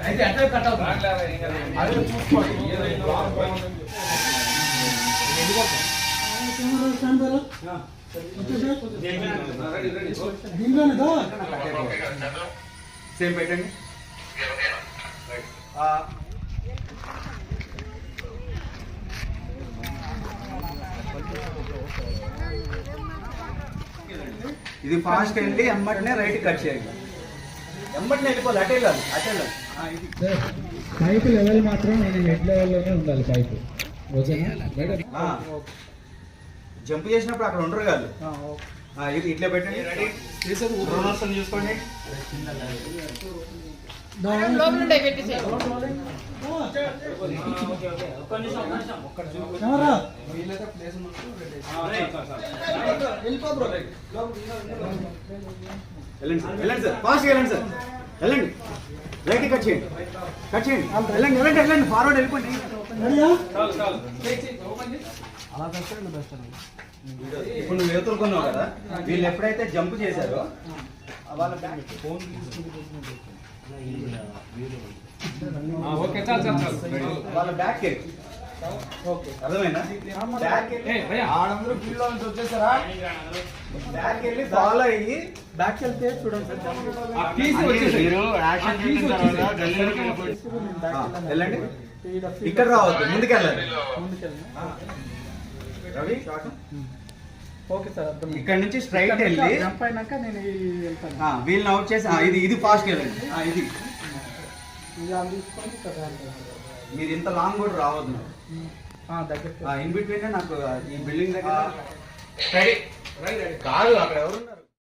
అయితే అట్లా కట్ అవుతుంది. సేమ్ పెట్టండి. ఇది ఫాస్ట్ వెళ్ళి ఎమ్మటనే రైట్ కట్ చేయాలి. ఎమ్మటనే వెళ్ళిపోవాలి, అటే కాదు అటే కాదు. పైపు లెవెల్ మాత్రం నేను హెడ్ లెవెల్లోనే ఉండాలి పైపు. ఓకేనా? జంప్ చేసినప్పుడు అక్కడ ఉండరు కాదు. ఇది ఇట్లా పెట్టండి. రెడీ చూసుకోండి. వెళ్ళండి సార్, ఫాస్ట్ వెళ్ళండి సార్, వెళ్ళండి. రైట్ కట్ చేయండి, కట్ చేయండి. వెళ్ళండి వెళ్ళండి వెళ్ళండి, ఫార్వర్డ్ వెళ్ళిపోండి. ఇప్పుడు నువ్వు ఎదుర్కొన్నావు కదా, వీళ్ళు ఎప్పుడైతే జంప్ చేశారో వాళ్ళ బ్యాక్ వాళ్ళ బ్యాక్ అర్థమైనా? బ్యాక్ వచ్చేసారా? బ్యాక్ వెళ్ళి ఫాలో అయ్యి బ్యాక్ వెళ్తే చూడండి వెళ్ళండి. ఇక్కడ రావద్దు, ముందుకెళ్ళాలి. రవి ఓకే సార్, ఇక్కడ నుంచి స్ట్రైట్ వెళ్ళి జంప్ అయినాక నేను వీళ్ళని అవుట్ చేసి ఇది ఫాస్ట్ వెళ్ళండి. ఇది మీరు ఇంత లాంగ్ కూడా రావద్దు. ఇన్ బిట్వీన్ నాకు ఈ బిల్డింగ్ దగ్గర కాదు, అక్కడ ఎవరున్నారు?